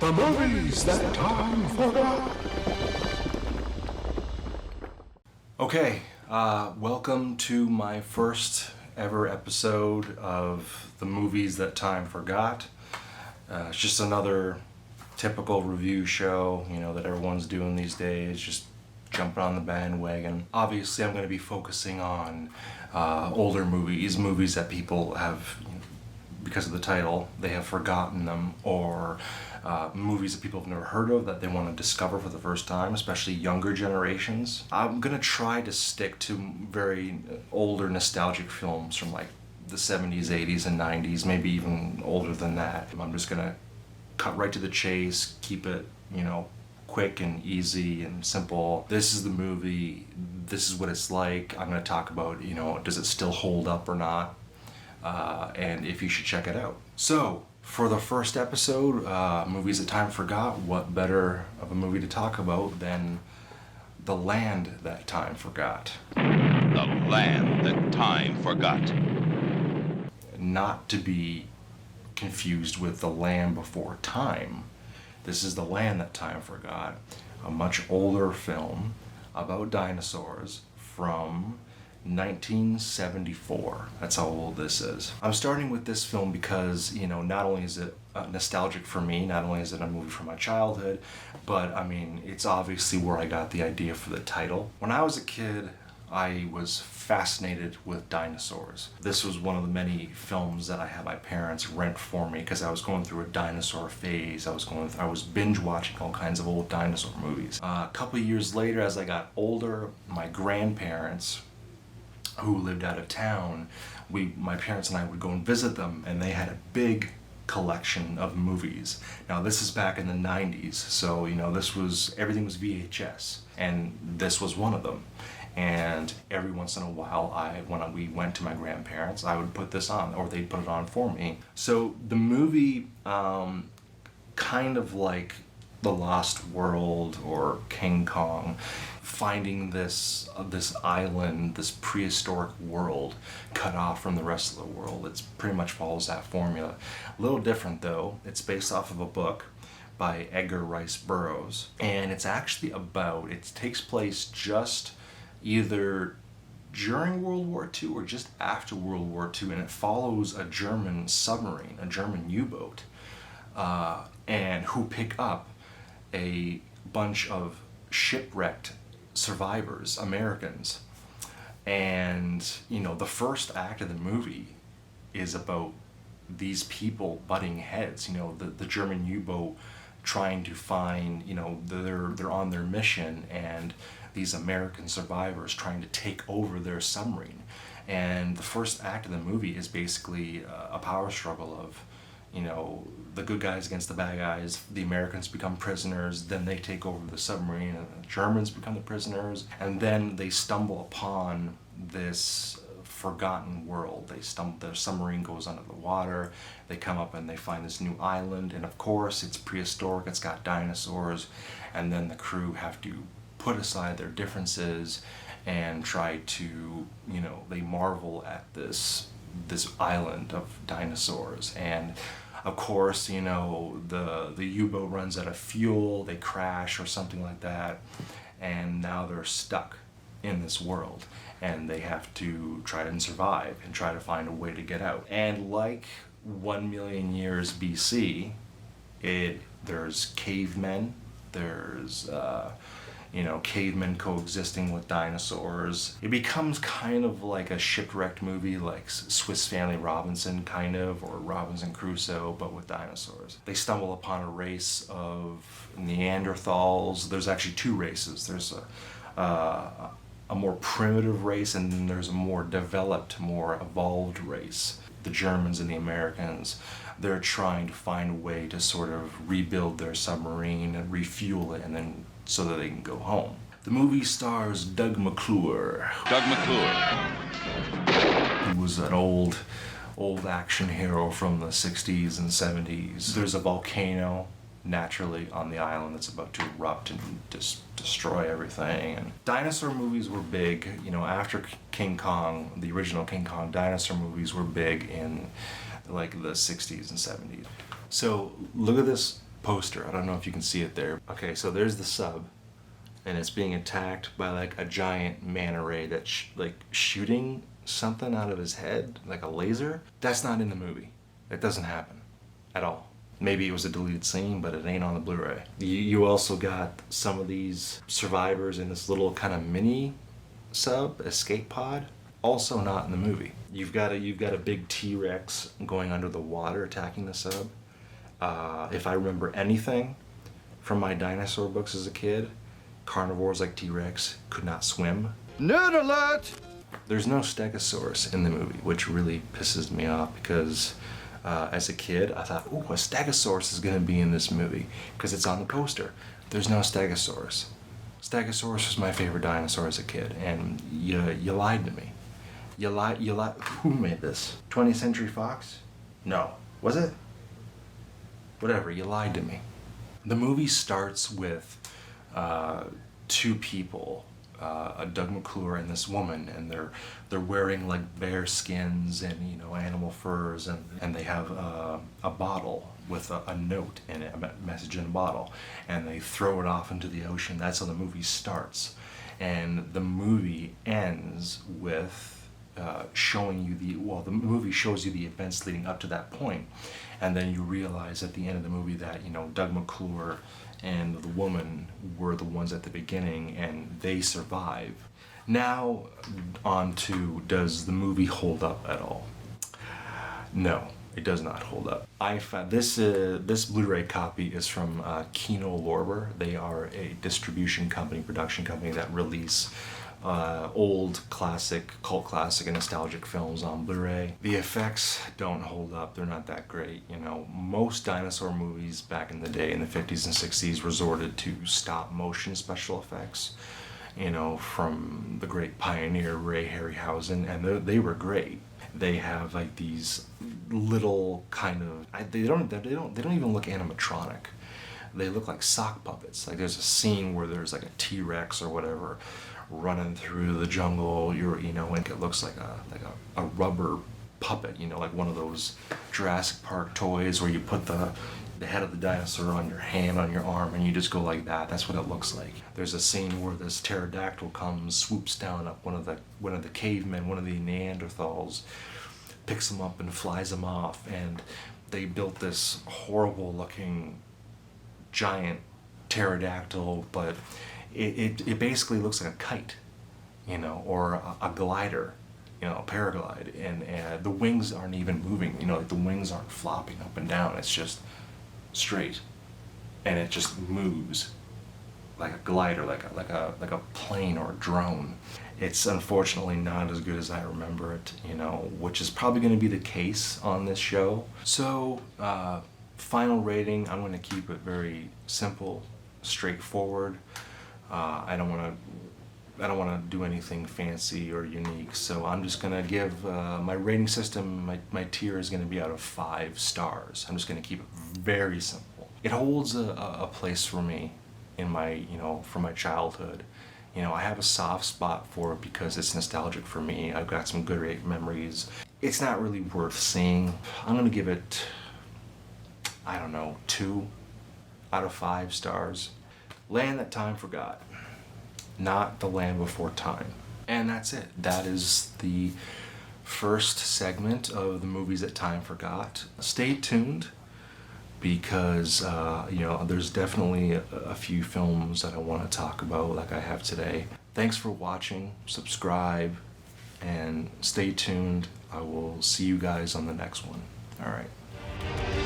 The movies that time forgot. Okay, welcome to my first ever episode of The Movies That Time Forgot. It's just another typical review show, that everyone's doing these days, just jumping on the bandwagon. Obviously, I'm going to be focusing on older movies that people have, because of the title, they have forgotten them, or movies that people have never heard of that they want to discover for the first time, especially younger generations. I'm going to try to stick to very older nostalgic films from like the 70s, 80s, and 90s, maybe even older than that. I'm just going to cut right to the chase, keep it, quick and easy and simple. This is the movie, this is what it's like. I'm going to talk about, does it still hold up or not? And if you should check it out. So, for the first episode, Movies That Time Forgot, what better of a movie to talk about than The Land That Time Forgot? The Land That Time Forgot. Not to be confused with The Land Before Time. This is The Land That Time Forgot, a much older film about dinosaurs from 1974. That's how old this is. I'm starting with this film because, not only is it nostalgic for me, not only is it a movie from my childhood, but it's obviously where I got the idea for the title. When I was a kid, I was fascinated with dinosaurs. This was one of the many films that I had my parents rent for me because I was going through a dinosaur phase. I was binge watching all kinds of old dinosaur movies. A couple of years later, as I got older, my grandparents, who lived out of town, my parents and I would go and visit them, and they had a big collection of movies. Now this is back in the 90s, so everything was VHS, and this was one of them. And every once in a while, when we went to my grandparents, I would put this on, or they'd put it on for me. So the movie, kind of like The Lost World or King Kong, finding this island, this prehistoric world cut off from the rest of the world. It pretty much follows that formula. A little different though. It's based off of a book by Edgar Rice Burroughs, and it takes place just either during World War II or just after World War II, and it follows a German submarine, a German U-boat, and who pick up a bunch of shipwrecked survivors, Americans. And the first act of the movie is about these people butting heads, the German U-boat trying to find, they're on their mission, and these American survivors trying to take over their submarine. And the first act of the movie is basically a power struggle of, the good guys against the bad guys. The Americans become prisoners, then they take over the submarine, and the Germans become the prisoners, and then they stumble upon this forgotten world. Their submarine goes under the water, they come up and they find this new island, and of course it's prehistoric, it's got dinosaurs, and then the crew have to put aside their differences and try to, they marvel at this island of dinosaurs. And of course, the U-boat runs out of fuel, they crash or something like that, and now they're stuck in this world, and they have to try and survive and try to find a way to get out. And like 1 million years BC, there's cavemen, there's cavemen coexisting with dinosaurs. It becomes kind of like a shipwrecked movie, like Swiss Family Robinson kind of, or Robinson Crusoe, but with dinosaurs. They stumble upon a race of Neanderthals. There's actually two races. There's a more primitive race, and then there's a more developed, more evolved race. The Germans and the Americans, they're trying to find a way to sort of rebuild their submarine and refuel it, and then so that they can go home. The movie stars Doug McClure. He was an old action hero from the 60s and 70s. There's a volcano naturally on the island that's about to erupt and destroy everything. And dinosaur movies were big, after King Kong, the original King Kong, dinosaur movies were big in like the 60s and 70s. So look at this poster. I don't know if you can see it there. Okay, so there's the sub, and it's being attacked by like a giant manta ray that's like shooting something out of his head, like a laser. That's not in the movie. It doesn't happen at all. Maybe it was a deleted scene, but it ain't on the Blu-ray. You also got some of these survivors in this little kind of mini sub escape pod, also not in the movie. You've got a big T-Rex going under the water attacking the sub. If I remember anything from my dinosaur books as a kid, carnivores like T-Rex could not swim. Nerd alert! There's no Stegosaurus in the movie, which really pisses me off because as a kid, I thought, ooh, a Stegosaurus is going to be in this movie because it's on the poster. There's no Stegosaurus. Stegosaurus was my favorite dinosaur as a kid, and you lied to me. You lied. Who made this? 20th Century Fox? No. Was it? Whatever, you lied to me. The movie starts with two people, Doug McClure and this woman, and they're wearing like bear skins and animal furs, and they have a bottle with a note in it, a message in a bottle, and they throw it off into the ocean. That's how the movie starts, and the movie ends with showing you the movie shows you the events leading up to that point, and then you realize at the end of the movie that Doug McClure and the woman were the ones at the beginning, and they survive. Now, on to, does the movie hold up at all? No, it does not hold up. I found this Blu-ray copy is from Kino Lorber. They are a distribution company, production company that release old classic, cult classic, and nostalgic films on Blu-ray. The effects don't hold up. They're not that great. Most dinosaur movies back in the day, in the 50s and 60s, resorted to stop motion special effects, from the great pioneer Ray Harryhausen, and they were great. They have like these little kind of, they don't even look animatronic. They look like sock puppets. Like there's a scene where there's like a T-Rex or whatever running through the jungle, and it looks like a rubber puppet, like one of those Jurassic Park toys where you put the head of the dinosaur on your hand, on your arm, and you just go like that. That's what it looks like. There's a scene where this pterodactyl comes, swoops down up one of the cavemen, one of the Neanderthals, picks him up and flies him off, and they built this horrible looking giant pterodactyl, but it basically looks like a kite, or a glider, a paraglide, and the wings aren't even moving, like the wings aren't flopping up and down. It's just straight, and it just moves like a glider, like a plane or a drone. It's unfortunately not as good as I remember it, which is probably going to be the case on this show. So, final rating, I'm going to keep it very simple, straightforward. I don't want to do anything fancy or unique, so I'm just going to give my rating system, my tier is going to be out of 5 stars. I'm just going to keep it very simple. It holds a place for me in my, for my childhood. I have a soft spot for it because it's nostalgic for me. I've got some good memories. It's not really worth seeing. I'm going to give it, 2 out of 5 stars. Land That Time Forgot, not The Land Before Time. And that's it. That is the first segment of the movies that time forgot. Stay tuned because, there's definitely a few films that I want to talk about like I have today. Thanks for watching, subscribe, and stay tuned. I will see you guys on the next one. All right.